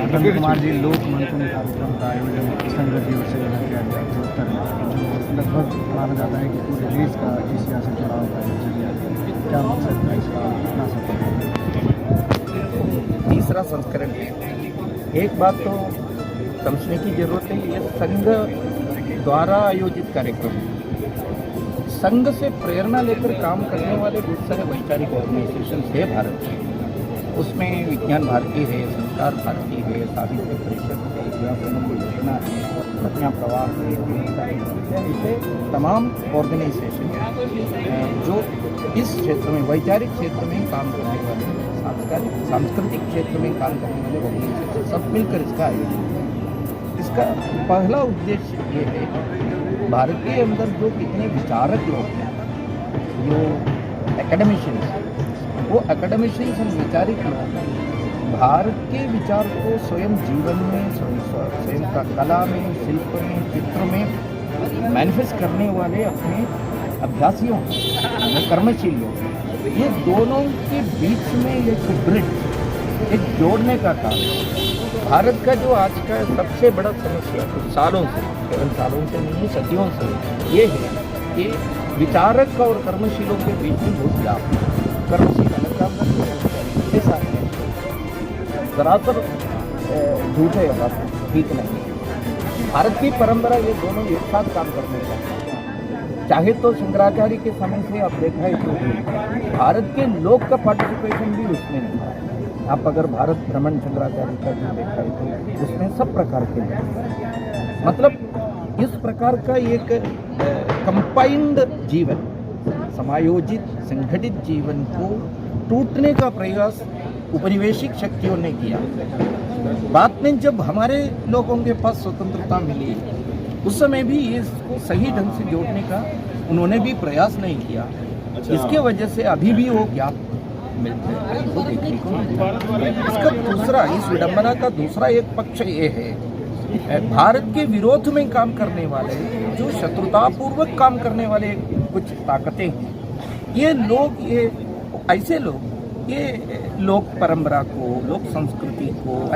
मदन कुमार जी लोक मंथन कार्यक्रम का आयोजन संघ दिवस से किया गया जो लगभग माना जाता है कि पूरे देश का इस सियासी चुनाव का जरिया क्या मकसद है इसका कितना सफल है। तीसरा संस्करण है। एक बात तो समझने की जरूरत है, ये संघ द्वारा आयोजित कार्यक्रम है। संघ से प्रेरणा लेकर काम करने वाले बहुत सारे वैचारिक ऑर्गेनाइजेशन है भारत में। उसमें विज्ञान भारती है, संस्कार भारती है, साहित्य परिषद है, योजना है, प्रज्ञा प्रवाह है, ऐसे तमाम ऑर्गेनाइजेशन जो इस क्षेत्र में वैचारिक क्षेत्र में काम करने वाले, सांस्कृतिक क्षेत्र में काम करने वाले ऑर्गेनाइजेशन सब मिलकर इसका आयोजन है। इसका पहला उद्देश्य ये है, भारत के अंदर जो कितने विचारक लोग हैं, जो एकेडमिशियंस, वो एकेडमिशियंस और वैचारिक लोग भारत के विचार को स्वयं जीवन में, स्वयं का कला में, शिल्प में, चित्र में मैनिफेस्ट करने वाले अपने अभ्यासियों, कर्मशीलियों, ये दोनों के बीच में एक ब्रिज, एक जोड़ने का काम है। भारत का जो आज का सबसे बड़ा समस्या सालों से, केवल सालों से नहीं, सदियों से ये है कि विचारक और कर्मशीलों के बीच में बहुत गैप है। कर्मशील अलग काम करते हैं, ऐसा सरासर झूठ है, बात ठीक नहीं। भारत की परंपरा ये दोनों एक साथ काम करने का, चाहे तो शंकराचार्य के समय से आप देखा है तो भारत के लोग का पार्टिसिपेशन भी उसमें नहीं था। आप अगर भारत भ्रमण शंकराचार्य का जो देखा है तो उसमें सब प्रकार के लोग, मतलब इस प्रकार का एक कंबाइंड जीवन, समायोजित संगठित जीवन को टूटने का प्रयास उपनिवेशिक शक्तियों ने किया। बाद में जब हमारे लोगों के पास स्वतंत्रता मिली, उस समय भी इसको सही ढंग से जोड़ने का उन्होंने भी प्रयास नहीं किया। इसके वजह से अभी भी वो गैप मिलते हैं, वो देखने को मिलता है। इसका दूसरा, इस विडंबना का दूसरा एक पक्ष ये है, भारत के विरोध में काम करने वाले, जो शत्रुतापूर्वक काम करने वाले कुछ ताकतें हैं, ये लोग, ये ऐसे लोग, ये लोक परंपरा को, लोक संस्कृति को,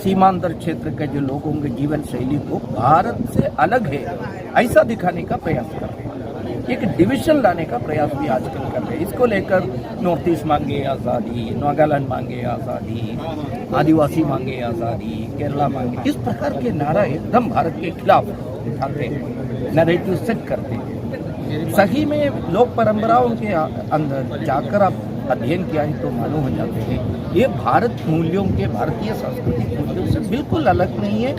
सीमांतर क्षेत्र के जो लोगों के जीवन शैली को भारत से अलग है ऐसा दिखाने का प्रयास कर रहे हैं। एक डिविजन लाने का प्रयास भी आजकल कर रहे हैं। इसको लेकर नॉर्थ ईस्ट मांगे आज़ादी, नागालैंड मांगे आज़ादी, आदिवासी मांगे आज़ादी, केरला मांगे, इस प्रकार के नारा एकदम भारत के खिलाफ दिखाते हैं, नैरेटिव सेट करते हैं। सही में लोक परंपराओं के अंदर जाकर आप अध्ययन किया है तो मालूम हो जाते हैं, ये भारत मूल्यों के, भारतीय सांस्कृतिक मूल्यों से बिल्कुल अलग नहीं है,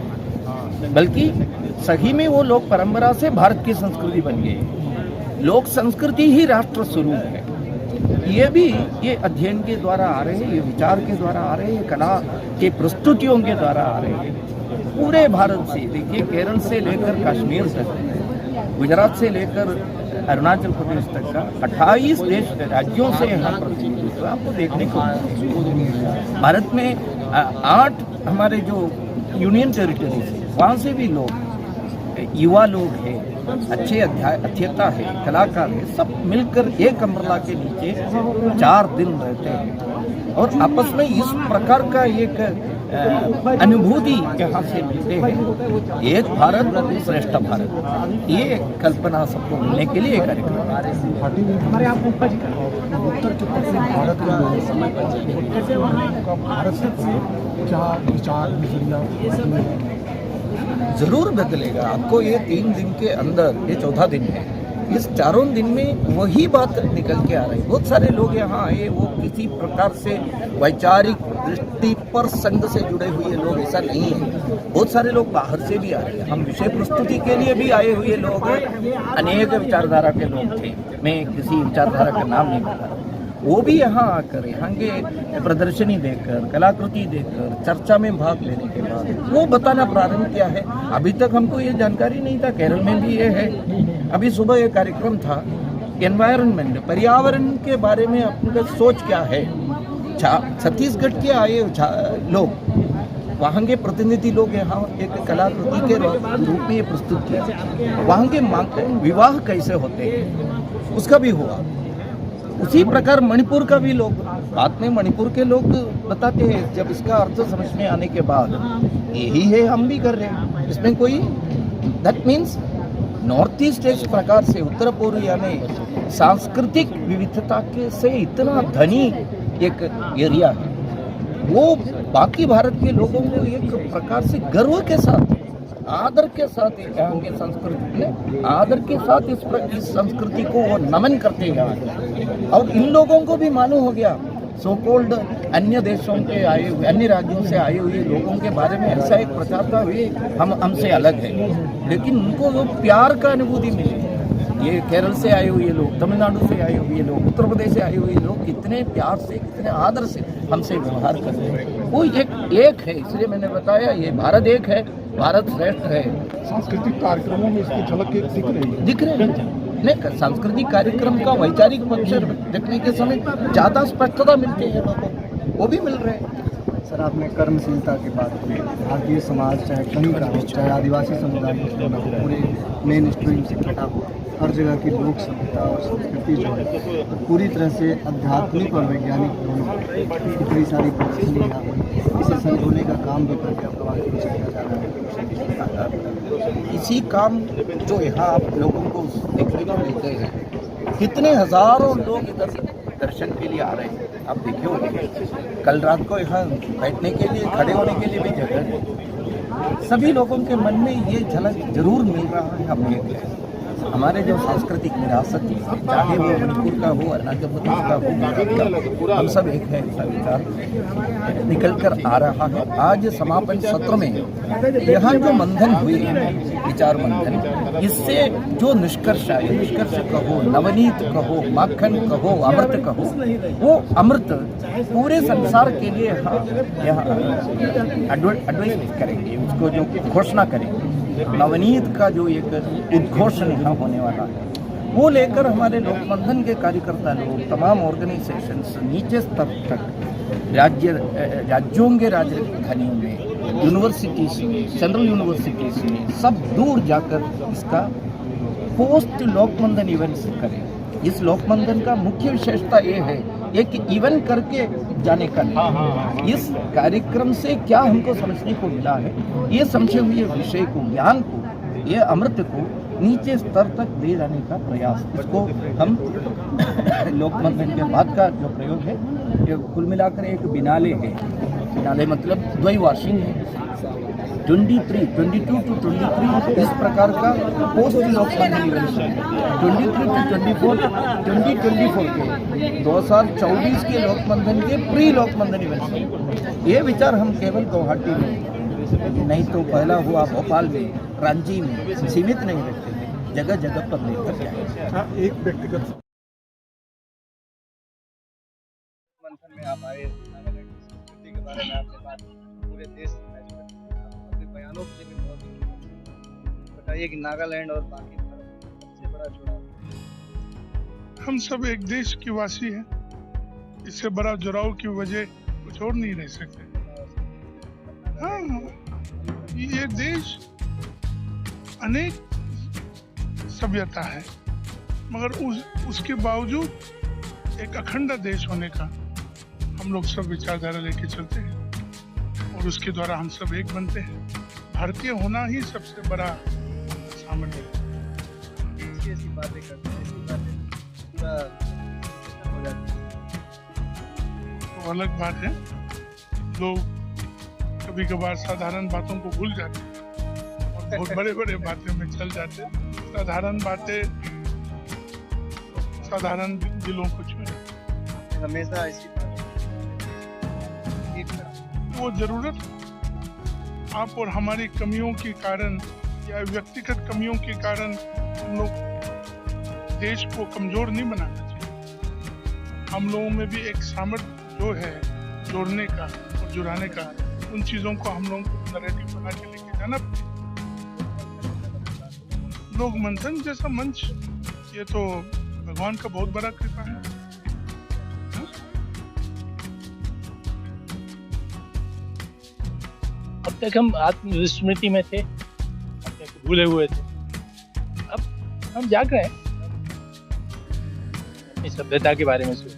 बल्कि सही में वो लोक परंपरा से भारत की संस्कृति बन गई। लोक संस्कृति ही राष्ट्र स्वरूप है। ये अध्ययन के द्वारा आ रहे हैं, ये विचार के द्वारा आ रहे हैं, कला के प्रस्तुतियों के द्वारा आ रहे हैं। पूरे भारत से देखिए, केरल से लेकर कश्मीर तक, गुजरात से लेकर अरुणाचल प्रदेश तक का 28 देश राज्यों से यहाँ प्रतिनिधित्व आपको देखने को भारत में 8 हमारे जो यूनियन टेरिटरीज है, वहाँ से भी लोग, युवा लोग हैं, अच्छे अध्येता है, कलाकार है, सब मिलकर एक अम्ब्रेला के नीचे 4 दिन रहते हैं और आपस में इस प्रकार का एक अनुभूति यहाँ से मिलते हैं। एक भारत श्रेष्ठ भारत, ये कल्पना सबको मिलने के लिए कार्यक्रम हमारे यहाँ उत्तर के पश्चिम भारत का भारत से क्या विचार नजरिया जरूर बदलेगा। आपको ये 3 दिन के अंदर, ये चौथा दिन है, इस चारों दिन में वही बात निकल के आ रही है। बहुत सारे लोग यहाँ आए, वो किसी प्रकार से वैचारिक दृष्टि पर संघ से जुड़े हुए लोग ऐसा नहीं है। बहुत सारे लोग बाहर से भी आ रहे हैं। हम विषय प्रस्तुति के लिए भी आए हुए लोग अनेक विचारधारा के लोग थे। मैं किसी विचारधारा का नाम नहीं बता रहा। वो भी यहाँ आकर यहाँ के प्रदर्शनी देखकर, कलाकृति देखकर, चर्चा में भाग लेने के बाद वो बताना प्रारंभ किया है। अभी तक हमको ये जानकारी नहीं था। केरल में भी ये है। अभी सुबह एक कार्यक्रम था, एनवायरनमेंट, पर्यावरण के बारे में अपने सोच क्या है। छत्तीसगढ़ के आए लोग, वहाँ के प्रतिनिधि लोग यहाँ एक कलाकृति के रूप में ये प्रस्तुत किया। वहाँ के विवाह कैसे होते हैं उसका भी हुआ। उसी प्रकार मणिपुर का भी लोग, बाद में मणिपुर के लोग बताते हैं, जब इसका अर्थ समझ में आने के बाद यही है हम भी कर रहे हैं। इसमें कोई दैट मीन्स नॉर्थ ईस्ट इस प्रकार से उत्तर पूर्व में सांस्कृतिक विविधता के से इतना धनी एक एरिया है। वो बाकी भारत के लोगों को एक प्रकार से गर्व के साथ, आदर के साथ यहाँ के संस्कृति ने आदर के साथ इस संस्कृति को वो नमन करते हैं। और इन लोगों को भी मालूम हो गया, सो कॉल्ड अन्य देशों के आए हुए, अन्य राज्यों से आए हुए लोगों के बारे में ऐसा एक प्रचार था, वे हमसे अलग है, लेकिन उनको वो प्यार का अनुभूति मिली। ये केरल से आए हुए लोग, तमिलनाडु से आए हुए लोग, उत्तर प्रदेश से आए हुए लोग कितने प्यार से, कितने आदर से हमसे व्यवहार करते हैं। वो एक है, इसलिए मैंने बताया ये भारत एक है, भारत श्रेष्ठ है। सांस्कृतिक कार्यक्रमों में इसकी झलक दिख रही है। नहीं, सांस्कृतिक कार्यक्रम का वैचारिक पक्ष देखने के समय ज़्यादा स्पष्टता मिलती है लोगों को, वो भी मिल रहे हैं। सर, आपने कर्मशीलता की बात की। भारतीय समाज चाहे कहीं का हो, चाहे आदिवासी समुदाय हो, पूरे मेन स्ट्रीम से कटा हुआ, हर जगह की लोक सभ्यता और संस्कृति जो है पूरी तरह से आध्यात्मिक और वैज्ञानिक दोनों की कई सारी परिस्थितियाँ यहाँ हुई। इसे संजोने का काम भी करके किया जा रहा है। इसी काम जो यहाँ आप लोगों को देखने को मिलते हैं, कितने हजारों लोग इधर दर्शन के लिए आ रहे हैं। आप देखिए होंगे कल रात को यहाँ बैठने के लिए, खड़े होने के लिए भी जगह है। सभी लोगों के मन में ये झलक जरूर मिल रहा है। हम एक है, हमारे जो सांस्कृतिक विरासत है, चाहे वो मणिपुर का हो, अरुणाचल प्रदेश का हो, हम सब एक है, ऐसा विचार निकल कर आ रहा है। आज समापन सत्र में यहाँ जो मंथन हुई है, विचार मंथन, इससे जो निष्कर्ष आए, निष्कर्ष कहो, नवनीत कहो, माखन कहो, अमृत कहो, वो अमृत पूरे संसार के लिए यहाँ एडवर्टाइज करेंगे, उसको जो घोषणा करेंगे। नवनीत का जो एक उद्घोषण यहाँ होने वाला है, वो लेकर हमारे लोकमंथन के कार्यकर्ता लोग, तमाम ऑर्गेनाइजेशंस नीचे स्तर तक राज्यों के राजधानियों में, यूनिवर्सिटीज में, सेंट्रल यूनिवर्सिटीज में, सब दूर जाकर इसका पोस्ट लोकमंथन इवेंट्स करें। इस लोकमंथन का मुख्य विशेषता ये है, एक इवेंट करके जाने का नहीं। इस कार्यक्रम से क्या हमको समझने को मिला है, ये समझे हुए विषय को, ज्ञान को, ये अमृत को नीचे स्तर तक ले जाने का प्रयास, इसको हम लोकमंथन के बाद का जो प्रयोग है, ये कुल मिलाकर एक बिनाले है। बिनाले मतलब द्वैवार्षिक है। 22 to 23 इस प्रकार का पोस्ट लोकमंथन इवेंट है। 23 to 24 2024 के 2024 के लोकमंथन के प्री लोकमंथन इवेंट है। ये विचार हम केवल गुवाहाटी में नहीं तो पहला हुआ भोपाल में, रांची में सीमित नहीं रखते हैं, जगह जगह पर लेकर जाए। एक व्यक्तिगत मंथन में आप आए, नागालैंड की संस्कृति के बारे में आपने बात की, पूरे देश अपने बयानों के लिए भी बहुत बताइए कि नागालैंड और बाकी भारत सबसे बड़ा जुड़ाव। हम सब एक देश के वासी हैं, इससे बड़ा जुड़ाव की वजह कुछ और नहीं रह सकते। हाँ, ये देश अनेक सभ्यता है, मगर उसके बावजूद एक अखंड देश होने का हम लोग सब विचारधारा लेके चलते हैं और उसके द्वारा हम सब एक बनते हैं। भारतीय होना ही सबसे बड़ा सामर्थ्य है। ऐसी बातें करते हैं, ऐसी बातें पूरा हो जाती है। तो अलग बात है, लोग कभी कभार साधारण बातों को भूल जाते हैं और बहुत बड़े बड़े बातें में चल जाते हैं। साधारण बातें साधारण दिलों को छूए। हमेशा इसी बात एक वो जरूरत आप और हमारी कमियों के कारण या व्यक्तिगत कमियों के कारण हम लोग देश को कमजोर नहीं बनाना चाहिए। हम लोगों में भी एक सामर्थ्य जो है जोड़ने का और जुड़ाने का, उन चीजों को हम लोगों को नैरेटिव बना के लेके जाना पड़ेगा। लोक मंथन जैसा मंच, ये तो भगवान का बहुत बड़ा कृपा है। अब तक हम आत्मविस्मृति में थे, अपने को भूले हुए थे। अब हम जाग रहे हैं, अपनी सभ्यता के बारे में सोच,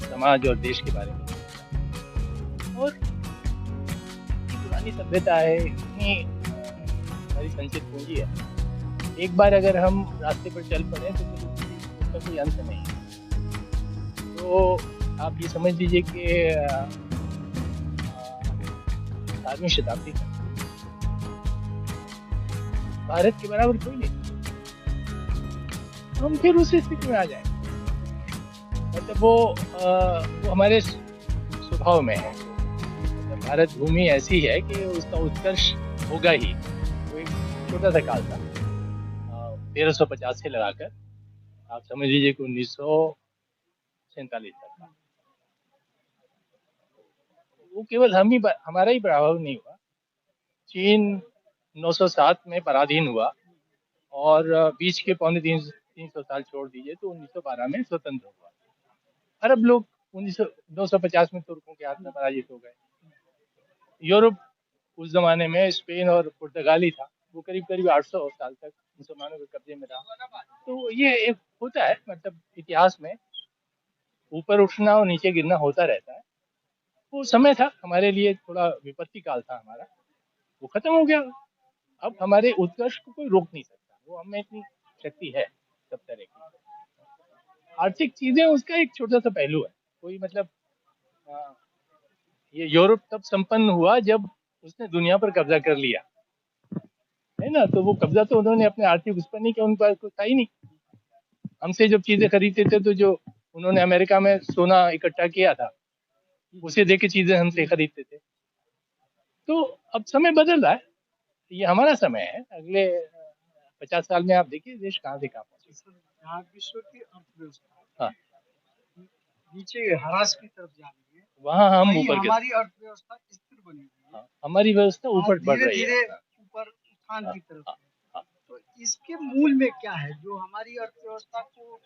समाज और देश के बारे में। और इतनी पुरानी सभ्यता है, इतनी हमारी संचित पूंजी है। एक बार अगर हम रास्ते पर चल पड़े तो फिर उसका कोई अंत नहीं है। तो आप ये समझ लीजिए कि 18वीं शताब्दी भारत के बराबर कोई नहीं, हम फिर उसी स्थिति में आ जाए। मतलब वो हमारे स्वभाव में है। भारत भूमि ऐसी है कि उसका उत्कर्ष होगा ही। वो एक छोटा सा काल था, 1350 से लगाकर आप समझ लीजिए कि 1947 तक था। वो केवल हमारा ही प्रभाव नहीं हुआ। चीन 907 में पराधीन हुआ और बीच के 350 साल छोड़ दीजिए तो 1912 में स्वतंत्र हुआ। अरब लोग 950 में तुर्कों के हाथ में पराजित हो गए। यूरोप उस जमाने में स्पेन और पुर्तगाली था, वो करीब करीब 800 साल तक मुसलमानों के कब्जे में रहा। तो ये एक होता है, मतलब इतिहास में ऊपर उठना और नीचे गिरना होता रहता है। वो समय था हमारे लिए, थोड़ा विपत्ति काल था हमारा, वो खत्म हो गया। अब हमारे उत्कर्ष को कोई रोक नहीं सकता, वो हमें इतनी शक्ति है सब तरह की। आर्थिक चीजें उसका एक छोटा सा पहलू है। कोई मतलब ये यूरोप तब संपन्न हुआ जब उसने दुनिया पर कब्जा कर लिया, है ना। तो वो कब्जा तो उन्होंने अपने आर्थिक उस पर नहीं किया, उन पर कुछ था ही नहीं। हमसे जब चीजें खरीदते थे तो जो उन्होंने अमेरिका में सोना इकट्ठा किया था उसे दे के चीजें हमसे खरीदते थे। तो अब समय बदल रहा है, ये हमारा समय है। अगले 50 साल में आप देखिए देश कहाँ से कहाँ पहुंचे। यहाँ विश्व की अर्थव्यवस्था हाँ, नीचे ह्रास की तरफ जा रही है, वहाँ हम वहीं ऊपर के। हमारी अर्थव्यवस्था स्थिर बनी हुई है। हाँ, हमारी व्यवस्था ऊपर बढ़ धीरे रही है। धीरे ऊपर उत्थान की तरफ हाँ, है। हाँ। तो इसके मूल में क्या है जो हमारी अर्थव्यवस्था को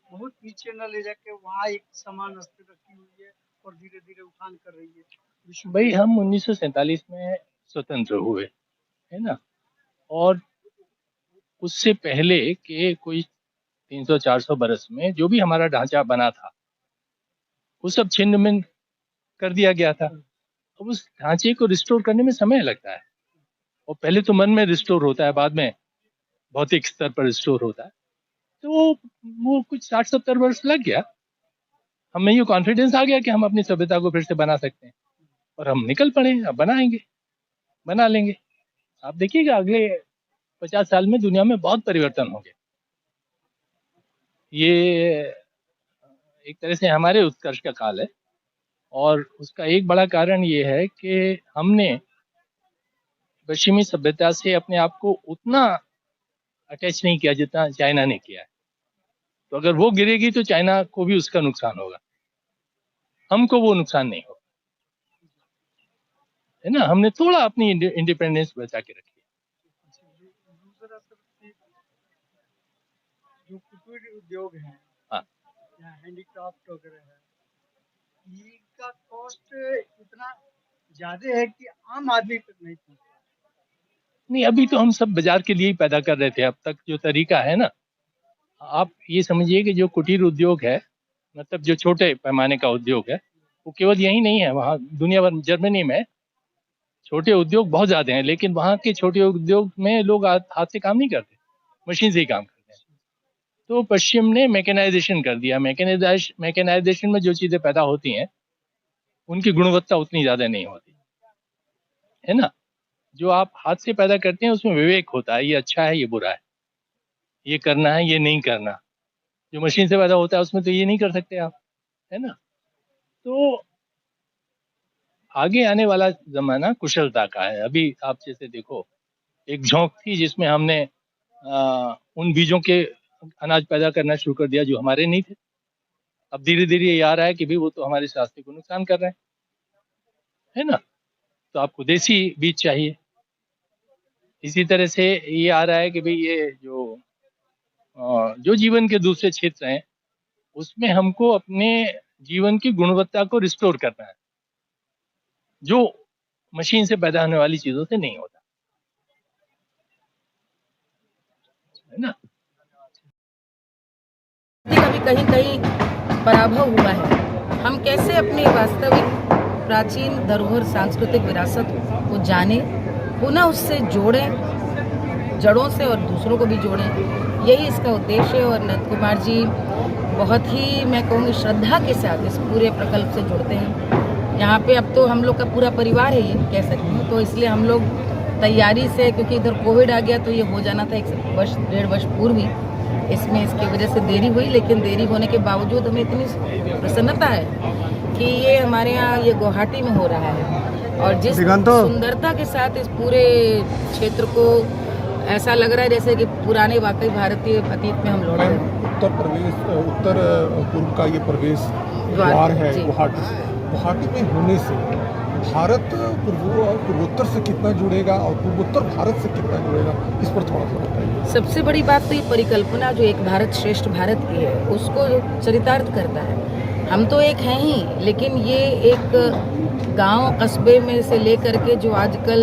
बहुत नीचे न ले जाके वहाँ एक समान स्थिर रखी हुई है और धीरे धीरे उठान कर रही है विश्व भाई हम 1947 में स्वतंत्र हुए, है ना। और उससे पहले के कोई 300-400 बरस में जो भी हमारा ढांचा बना था वो सब छिन्न भिन्न कर दिया गया था। अब उस ढांचे को रिस्टोर करने में समय लगता है, और पहले तो मन में रिस्टोर होता है, बाद में भौतिक स्तर पर रिस्टोर होता है। तो वो कुछ 60-70 वर्ष लग गया। हमें ये कॉन्फिडेंस आ गया कि हम अपनी सभ्यता को फिर से बना सकते हैं, और हम निकल पड़े, अब बनाएंगे, बना लेंगे। आप देखिएगा अगले 50 साल में दुनिया में बहुत परिवर्तन होंगे। ये एक तरह से हमारे उत्कर्ष का काल है, और उसका एक बड़ा कारण ये है कि हमने पश्चिमी सभ्यता से अपने आप को उतना अटैच नहीं किया जितना चाइना ने किया है। तो अगर वो गिरेगी तो चाइना को भी उसका नुकसान होगा, हमको वो नुकसान नहीं होगा, है ना। हमने थोड़ा अपनी इंडिपेंडेंस बचा के रखी है। दूसरा सब जो कुटीर उद्योग है हाँ, या हैंडीक्राफ्ट वगैरह है, इनका कॉस्ट इतना ज्यादा है कि आम आदमी तक नहीं पहुंचता। नहीं अभी तो हम सब बाजार के लिए ही पैदा कर रहे थे। अब तक जो तरीका है ना, आप ये समझिए कि जो कुटीर उद्योग है, मतलब जो छोटे पैमाने का उद्योग है, वो केवल यही नहीं है, वहाँ दुनिया भर जर्मनी में छोटे उद्योग बहुत ज्यादा हैं, लेकिन वहाँ के छोटे उद्योग में लोग हाथ से काम नहीं करते, मशीन से ही काम करते हैं। तो पश्चिम ने मैकेनाइजेशन कर दिया। मैकेनाइजेशन में जो चीजें पैदा होती हैं उनकी गुणवत्ता उतनी ज्यादा नहीं होती, है ना। जो आप हाथ से पैदा करते हैं उसमें विवेक होता है, ये अच्छा है ये बुरा है, ये करना है, ये नहीं करना। जो मशीन से पैदा होता है उसमें तो ये नहीं कर सकते आप, है ना। तो आगे आने वाला जमाना कुशलता का है। अभी आप जैसे देखो, एक झोंक थी जिसमें हमने उन बीजों के अनाज पैदा करना शुरू कर दिया जो हमारे नहीं थे। अब धीरे धीरे ये आ रहा है कि भाई वो तो हमारे स्वास्थ्य को नुकसान कर रहे हैं, है ना। तो आपको देसी बीज चाहिए। इसी तरह से ये आ रहा है कि भाई ये जो जीवन के दूसरे क्षेत्र हैं उसमें हमको अपने जीवन की गुणवत्ता को रिस्टोर करना है, जो मशीन से पैदा होने वाली चीजों से नहीं होता, है ना। का भी कहीं कहीं पराभव हुआ है। हम कैसे अपनी वास्तविक प्राचीन धरोहर सांस्कृतिक विरासत को जाने, पुनः उससे जोड़ें, जड़ों से, और दूसरों को भी जोड़ें, यही इसका उद्देश्य है। और नंद कुमार जी बहुत ही, मैं कहूँगी, श्रद्धा के साथ इस पूरे प्रकल्प से जुड़ते हैं। यहाँ पे अब तो हम लोग का पूरा परिवार है, ये कह सकती हूँ। तो इसलिए हम लोग तैयारी से, क्योंकि इधर कोविड आ गया तो ये हो जाना था 1 वर्ष 1.5 वर्ष पूर्व ही, इसमें इसकी वजह से देरी हुई। लेकिन देरी होने के बावजूद हमें इतनी प्रसन्नता है कि ये हमारे यहाँ, ये गुवाहाटी में हो रहा है। और जिस सुंदरता के साथ इस पूरे क्षेत्र को ऐसा लग रहा है जैसे कि पुराने वाकई भारतीय अतीत में हम लौट रहे हैं। उत्तर पूर्व का ये प्रवेश द्वार है गुवाहाटी में होने से भारत पूर्वोत्तर से कितना जुड़ेगा और पूर्वोत्तर भारत से कितना जुड़ेगा, इस पर थोड़ा सा बताइए। सबसे बड़ी बात तो ये परिकल्पना जो एक भारत श्रेष्ठ भारत की है उसको चरितार्थ करता है। हम तो एक हैं ही, लेकिन ये एक गांव कस्बे में से लेकर के जो आजकल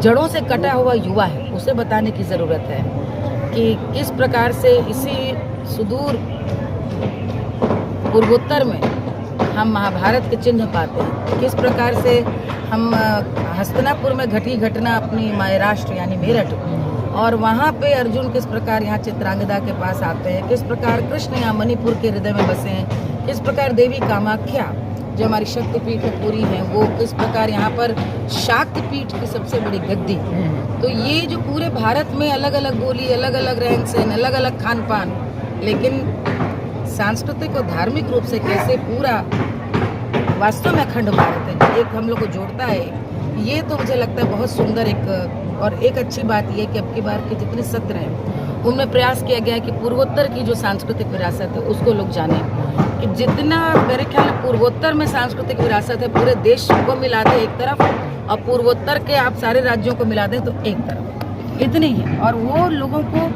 जड़ों से कटा हुआ युवा है, उसे बताने की ज़रूरत है कि किस प्रकार से इसी सुदूर पूर्वोत्तर में हम महाभारत के चिन्ह पाते हैं, किस प्रकार से हम हस्तिनापुर में घटी घटना अपनी माय राष्ट्र यानी मेरठ, और वहाँ पे अर्जुन किस प्रकार यहाँ चित्रांगदा के पास आते हैं, किस प्रकार कृष्ण यहाँ मणिपुर के हृदय में बसे हैं, किस प्रकार देवी कामाख्या जो हमारी शक्तिपीठ है पूरी है, वो किस प्रकार यहाँ पर शाक्तपीठ की सबसे बड़ी गद्दी। तो ये जो पूरे भारत में अलग अलग बोली, अलग अलग रहन सहन, अलग अलग खान पान, लेकिन सांस्कृतिक और धार्मिक रूप से कैसे पूरा वास्तव में अखंड भारत है, एक हम लोग को जोड़ता है। ये तो मुझे लगता है बहुत सुंदर और एक अच्छी बात यह कि अब की बार के जितने सत्र हैं उनमें प्रयास किया गया है कि पूर्वोत्तर की जो सांस्कृतिक विरासत है उसको लोग जानें, कि जितना मेरे ख्याल पूर्वोत्तर में सांस्कृतिक विरासत है पूरे देश को मिला दें एक तरफ, और पूर्वोत्तर के आप सारे राज्यों को मिला दें तो एक तरफ, इतनी ही। और वो लोगों को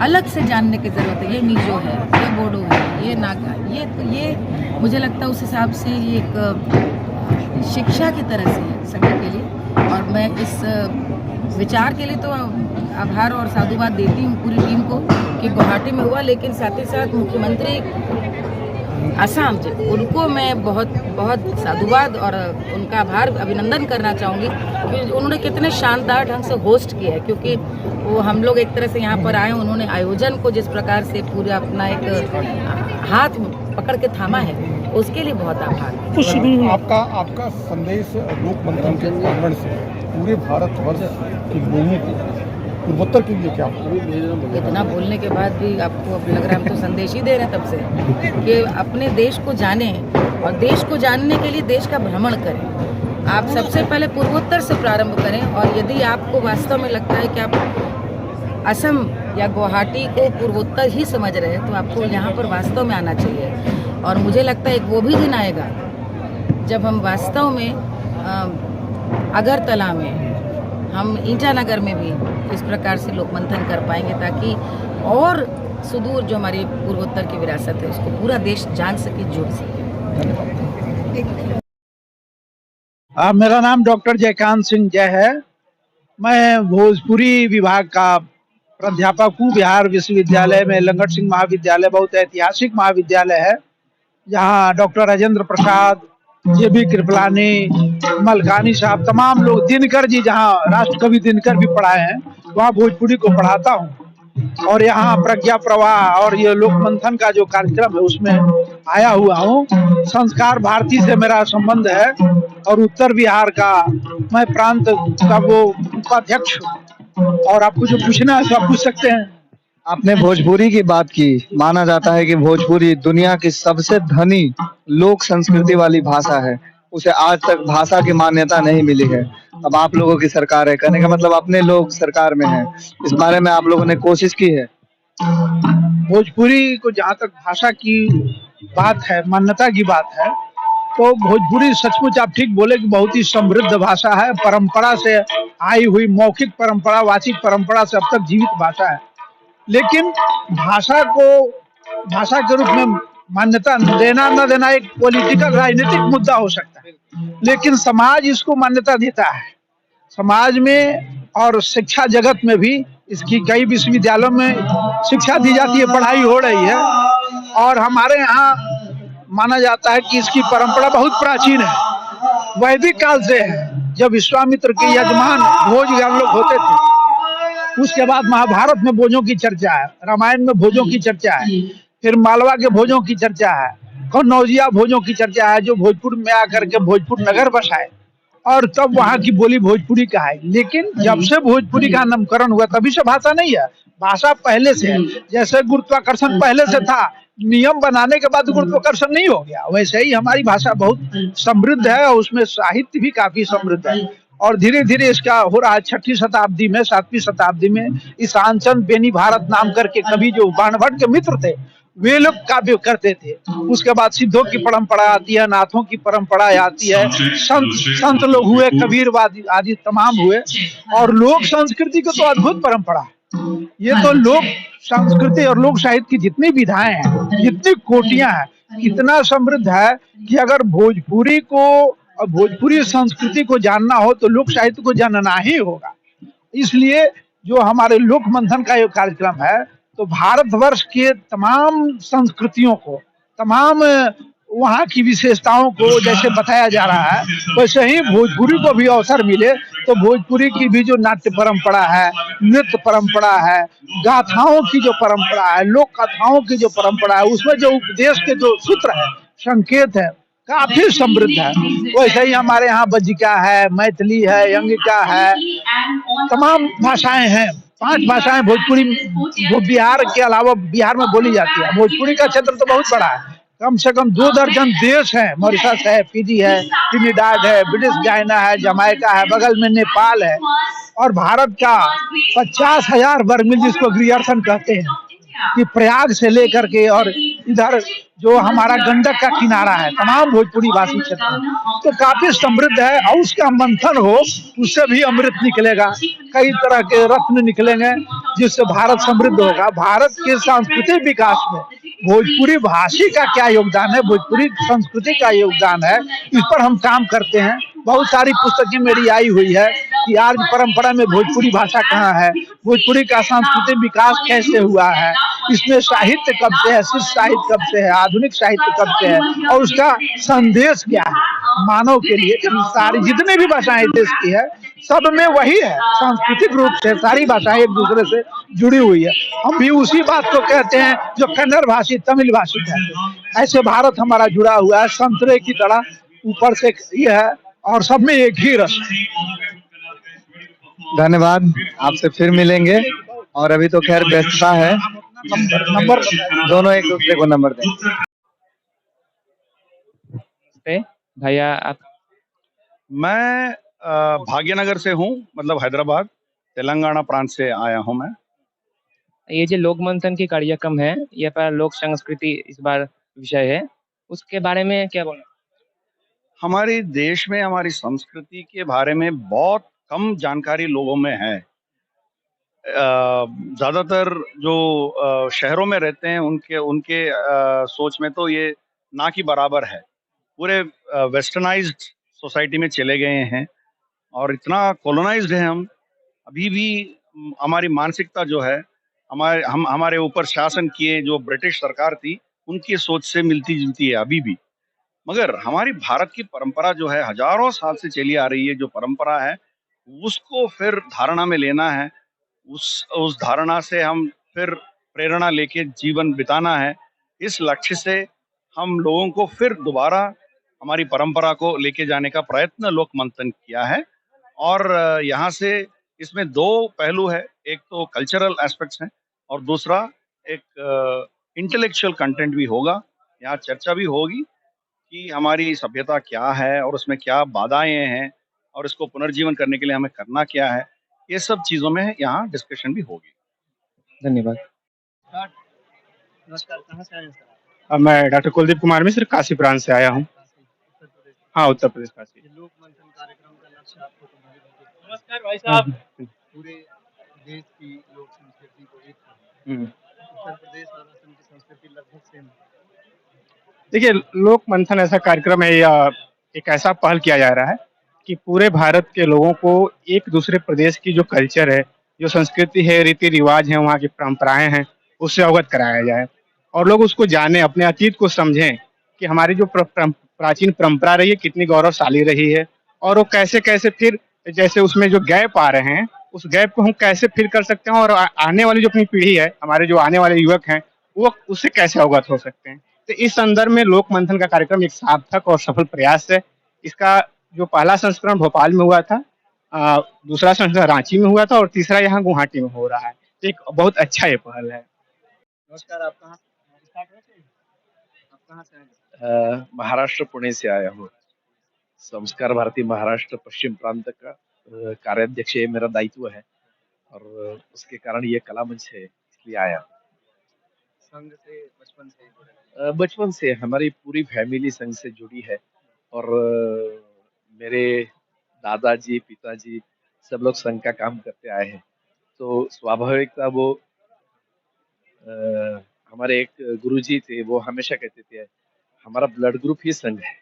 अलग से जानने की ज़रूरत है। ये मिजो है, ये बोडो है, ये नागा, ये मुझे लगता है उस हिसाब से ये एक शिक्षा की तरह से है सभी के लिए। और मैं इस विचार के लिए तो आभार और साधुवाद देती हूँ पूरी टीम को कि गुवाहाटी में हुआ, लेकिन साथ ही साथ मुख्यमंत्री असम जी, उनको मैं बहुत बहुत साधुवाद और उनका आभार अभिनंदन करना चाहूँगी कि उन्होंने कितने शानदार ढंग से होस्ट किया है, क्योंकि वो हम लोग एक तरह से यहाँ पर आए, उन्होंने आयोजन को जिस प्रकार से पूरा अपना एक हाथ पकड़ के थामा है, उसके लिए बहुत आभार। आपका संदेश लोक मंथन के प्रांगण से पूरे भारतवर्ष के लोगों को पूर्वोत्तर के लिए क्या? इतना बोलने के बाद भी आपको अब लग रहा है हम तो संदेश ही दे रहे हैं तब से कि अपने देश को जानें, और देश को जानने के लिए देश का भ्रमण करें। आप सबसे पहले पूर्वोत्तर से प्रारंभ करें, और यदि आपको वास्तव में लगता है कि आप असम या गुवाहाटी को पूर्वोत्तर ही समझ रहे हैं तो आपको यहाँ पर वास्तव में आना चाहिए। और मुझे लगता है एक वो भी दिन आएगा जब हम वास्तव में अगरतला में, हम ईटानगर में भी इस प्रकार से लोक मंथन कर पाएंगे, ताकि और सुदूर जो हमारी पूर्वोत्तर की विरासत है उसको पूरा देश जान सके, जुड़ सके। मेरा नाम डॉक्टर जयकांत सिंह जय है। मैं भोजपुरी विभाग का प्राध्यापक हूँ। बिहार विश्वविद्यालय में लंगट सिंह महाविद्यालय बहुत ऐतिहासिक महाविद्यालय है, जहाँ डॉक्टर राजेंद्र प्रसाद, जे.बी. कृपलानी, मलकानी साहब, तमाम लोग, दिनकर जी, जहाँ राष्ट्रकवि दिनकर भी पढ़ाए हैं, वहाँ भोजपुरी को पढ़ाता हूँ। और यहाँ प्रज्ञा प्रवाह और ये लोक मंथन का जो कार्यक्रम है उसमें आया हुआ हूँ। संस्कार भारती से मेरा संबंध है और उत्तर बिहार का मैं प्रांत का वो उपाध्यक्ष हूँ। और आपको जो पूछना है तो आप पूछ सकते हैं। आपने भोजपुरी की बात की। माना जाता है कि भोजपुरी दुनिया की सबसे धनी लोक संस्कृति वाली भाषा है। उसे आज तक भाषा की मान्यता नहीं मिली है। अब आप लोगों की सरकार है, कहने का मतलब अपने लोग सरकार में हैं। इस बारे में आप लोगों ने कोशिश की है? भोजपुरी को जहाँ तक भाषा की बात है, मान्यता की बात है, तो भोजपुरी सचमुच आप ठीक बोले कि बहुत ही समृद्ध भाषा है। परंपरा से आई हुई मौखिक परंपरा, वाचिक परंपरा से अब तक जीवित भाषा है। लेकिन भाषा को भाषा के रूप में मान्यता देना न देना एक पॉलिटिकल राजनीतिक मुद्दा हो सकता है, लेकिन समाज इसको मान्यता देता है। समाज में और शिक्षा जगत में भी इसकी कई विश्वविद्यालयों में शिक्षा दी जाती है, पढ़ाई हो रही है। और हमारे यहाँ माना जाता है कि इसकी परंपरा बहुत प्राचीन है, वैदिक काल से है। जब विश्वामित्र के यजमान भोजगण लोग होते थे, उसके बाद महाभारत में भोजों की चर्चा है, रामायण में भोजों की चर्चा है, फिर मालवा के भोजों की चर्चा है, कन्नौजिया भोजों की चर्चा है, जो भोजपुर में आकर के भोजपुर नगर बसाए और तब वहाँ की बोली भोजपुरी का है। लेकिन जब से भोजपुरी का नामकरण हुआ तभी से भाषा नहीं है, भाषा पहले से है। जैसे गुरुत्वाकर्षण पहले से था, नियम बनाने के बाद गुरुत्वाकर्षण नहीं हो गया, वैसे ही हमारी भाषा बहुत समृद्ध है और उसमें साहित्य भी काफी समृद्ध है। और धीरे धीरे इसका हो रहा है 6वीं शताब्दी में, 7वीं शताब्दी में ईशान चंद बेनी भारत नाम करके कवि जो बाणभट्ट के मित्र थे, वे लोग काव्य करते थे। उसके बाद सिद्धों की परंपरा आती है, नाथों की परंपरा आती है, संत लोग हुए, कबीरवादी आदि तमाम हुए। और लोक संस्कृति की तो अद्भुत परंपरा है। ये तो लोक संस्कृति और लोक साहित्य की जितनी विधाएं हैं, जितनी कोटियां हैं, इतना समृद्ध है कि अगर भोजपुरी को और भोजपुरी संस्कृति को जानना हो तो लोक साहित्य को जानना ही होगा। इसलिए जो हमारे लोक मंथन का ये कार्यक्रम है, तो भारतवर्ष के तमाम संस्कृतियों को, तमाम वहाँ की विशेषताओं को जैसे बताया जा रहा है, वैसे ही भोजपुरी को भी अवसर मिले तो भोजपुरी की भी जो नाट्य परंपरा है, नृत्य परंपरा है, गाथाओं की जो परंपरा है, लोक कथाओं की जो परंपरा है, उसमें जो उपदेश के जो सूत्र है, संकेत है, काफी समृद्ध है। वैसे ही हमारे यहाँ बज्जिका है, मैथिली है, अंगिका है, तमाम भाषाएं हैं। 5 भाषाएं भोजपुरी बिहार के अलावा बिहार में बोली जाती है। भोजपुरी का क्षेत्र तो बहुत बड़ा है, कम से कम 2 दर्जन देश हैं। मॉरिशस है, फिजी है, ट्रिनिडाड है, ब्रिटिश गायना है, जमाइका है, बगल में नेपाल है। और भारत का 50,000 वर्ग मील, जिसको ग्रियर्सन कहते हैं, कि प्रयाग से लेकर के और इधर जो हमारा गंडक का किनारा है, तमाम भोजपुरी भाषी क्षेत्र तो काफी समृद्ध है। और उसका मंथन हो, उससे भी अमृत निकलेगा, कई तरह के रत्न निकलेंगे, जिससे भारत समृद्ध होगा। भारत के सांस्कृतिक विकास में भोजपुरी भाषी का क्या योगदान है, भोजपुरी संस्कृति का योगदान है, इस पर हम काम करते हैं। बहुत सारी पुस्तकें मेरी आई हुई है कि आर्य परंपरा में भोजपुरी भाषा कहाँ है, भोजपुरी का सांस्कृतिक विकास कैसे हुआ है, इसमें साहित्य कब से है, शिष्ट साहित्य कब से है, आधुनिक साहित्य कब से है, और उसका संदेश क्या है मानव के लिए। सारी जितने भी भाषाएं देश की है, सब में वही है, सांस्कृतिक रूप से सारी भाषाएं एक दूसरे से जुड़ी हुई है। हम भी उसी बात को कहते हैं जो कन्नड़ भाषी, तमिल भाषी कहते हैं। ऐसे भारत हमारा जुड़ा हुआ है, संतरे की तरह ऊपर से ये है और सब में एक ही रस है। धन्यवाद, आपसे फिर मिलेंगे। और अभी तो खैर व्यस्तता है, नंबर दोनों एक दूसरे को नंबर दें। भैया आप? मैं भाग्यनगर से हूँ, मतलब हैदराबाद, तेलंगाना प्रांत से आया हूँ मैं। ये जो लोक मंथन की कार्यक्रम है, ये पर लोक संस्कृति इस बार विषय है, उसके बारे में क्या बोलना? हमारे देश में हमारी संस्कृति के बारे में बहुत कम जानकारी लोगों में है। ज़्यादातर जो शहरों में रहते हैं उनके सोच में तो ये ना के बराबर है। पूरे वेस्टर्नाइज्ड सोसाइटी में चले गए हैं और इतना कॉलोनाइज्ड है हम। अभी भी हमारी मानसिकता जो है, हमारे ऊपर शासन किए जो ब्रिटिश सरकार थी, उनकी सोच से मिलती जुलती है अभी भी। मगर हमारी भारत की परंपरा जो है, हजारों साल से चली आ रही है, जो परंपरा है, उसको फिर धारणा में लेना है। उस धारणा से हम फिर प्रेरणा लेके जीवन बिताना है। इस लक्ष्य से हम लोगों को फिर दोबारा हमारी परंपरा को लेके जाने का प्रयत्न लोक मंथन किया है। और यहाँ से इसमें दो पहलू है, एक तो कल्चरल एस्पेक्ट्स हैं और दूसरा एक इंटेलेक्चुअल कंटेंट भी होगा। यहाँ चर्चा भी होगी कि हमारी सभ्यता क्या है और उसमें क्या बाधाएं हैं और इसको पुनर्जीवन करने के लिए हमें करना क्या है। ये सब चीज़ों में यहाँ डिस्कशन भी होगी। धन्यवाद। नमस्कार, कहाँ से आए हैं सर आप? मैं डॉक्टर कुलदीप कुमार मिश्र काशी प्रांत से आया हूँ। काशी, उत्तर प्रदेश। हाँ, उत्तर प्रदेश काशी। ये लोक मंथन कार्यक्रम का लक्ष्य आपको तुम्हारे नमस्कार भाई साहब। पूरे देश की लोक संस्कृति को एक करना। उत्तर प्रदेश और असम की संस्कृति लगभग सेम है। देखिए, लोक मंथन ऐसा कार्यक्रम है या एक ऐसा पहल किया जा रहा है कि पूरे भारत के लोगों को एक दूसरे प्रदेश की जो कल्चर है, जो संस्कृति है, रीति रिवाज है, वहाँ की परंपराएं हैं, उससे अवगत कराया जाए और लोग उसको जाने, अपने अतीत को समझें कि हमारी जो प्राचीन परंपरा रही है कितनी गौरवशाली रही है और वो कैसे कैसे फिर जैसे उसमें जो गैप आ रहे हैं उस गैप को हम कैसे फिर कर सकते हैं और आने वाली जो अपनी पीढ़ी है, हमारे जो आने वाले युवक हैं, वो उससे कैसे अवगत हो सकते हैं। तो इस संदर्भ में लोक मंथन का कार्यक्रम एक सार्थक और सफल प्रयास है। इसका जो पहला संस्करण भोपाल में हुआ था, दूसरा संस्करण रांची में हुआ था और तीसरा यहाँ गुवाहाटी में हो रहा है। एक बहुत अच्छा ये पहल है। नमस्कार, आप कहाँ से आए हैं? महाराष्ट्र पुणे से आया हूँ। संस्कार भारती महाराष्ट्र पश्चिम प्रांत का कार्याध्यक्ष ये मेरा दायित्व है और उसके कारण ये कला मंच है, इसलिए आया। संघ से बचपन से ही जुड़े? बचपन से हमारी पूरी फैमिली संघ से जुड़ी है और मेरे दादाजी, पिताजी सब लोग संघ का काम करते आए हैं, तो स्वाभाविक था वो। हमारे एक गुरुजी थे, वो हमेशा कहते थे हमारा ब्लड ग्रुप ही संघ है,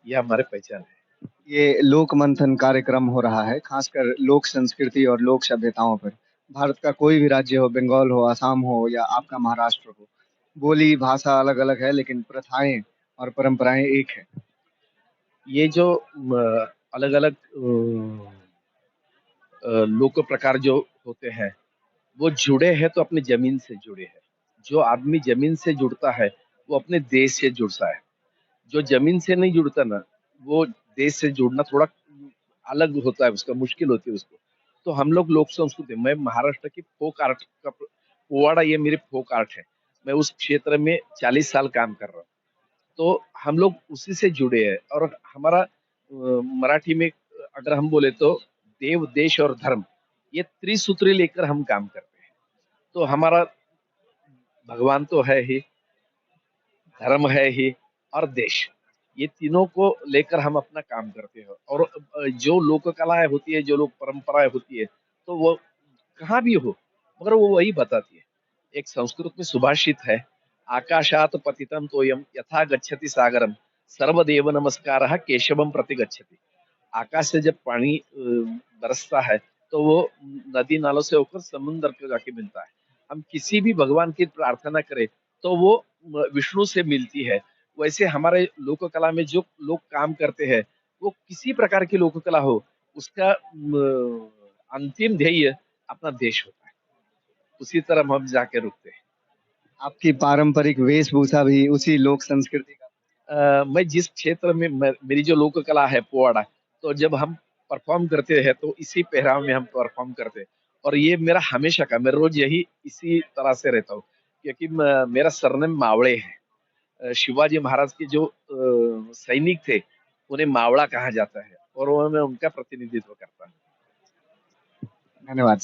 ये हमारे पहचान है। ये लोक मंथन कार्यक्रम हो रहा है खासकर लोक संस्कृति और लोक सभ्यताओं पर। भारत का कोई भी राज्य हो, बंगाल हो, असम हो या आपका महाराष्ट्र हो, बोली भाषा अलग अलग है लेकिन प्रथाएं और परंपराएं एक है। ये जो अलग अलग लोक प्रकार जो होते हैं वो जुड़े हैं तो अपनी जमीन से जुड़े हैं। जो आदमी जमीन से जुड़ता है वो अपने देश से जुड़ता है। जो जमीन से नहीं जुड़ता ना, वो देश से जुड़ना थोड़ा अलग होता है, उसका मुश्किल होती है उसको। तो हम लोग लोक संस्कृति, मैं महाराष्ट्र की फोक आर्ट का पोवाड़ा, ये मेरी फोक आर्ट है। मैं उस क्षेत्र में 40 साल काम कर रहा हूँ, तो हम लोग उसी से जुड़े हैं। और हमारा मराठी में अगर हम बोले तो देव, देश और धर्म, ये त्रिसूत्री लेकर हम काम करते हैं। तो हमारा भगवान तो है ही, धर्म है ही और देश, ये तीनों को लेकर हम अपना काम करते हैं। और जो लोक कलाएं होती है, जो लोक परंपराएं होती है, तो वो कहाँ भी हो मगर वो वही बताती है। एक संस्कृत में सुभाषित है, आकाशात पतितम तोयम यथा गच्छति सागरम सर्वदेव नमस्कारः केशवम प्रति गच्छति। आकाश से जब पानी बरसता है तो वो नदी नालों से होकर समुद्र को जाके मिलता है। हम किसी भी भगवान की प्रार्थना करें तो वो विष्णु से मिलती है। वैसे हमारे लोक कला में जो लोग काम करते हैं, वो किसी प्रकार की लोक कला हो, उसका अंतिम ध्येय अपना देश होता है। उसी तरह हम जाके रुकते हैं। आपकी पारंपरिक वेशभूषा भी उसी लोक संस्कृति का? मैं जिस क्षेत्र में मेरी जो लोक कला है पोवाड़ा, तो जब हम परफॉर्म करते हैं तो इसी पहराव में हम परफॉर्म करते हैं। और ये मेरा हमेशा का, मैं रोज यही इसी तरह से रहता हूँ, क्योंकि मेरा सरनेम मावड़े है। शिवाजी महाराज के जो सैनिक थे उन्हें मावड़ा कहा जाता है और वो मैं उनका प्रतिनिधित्व करता हूँ। धन्यवाद।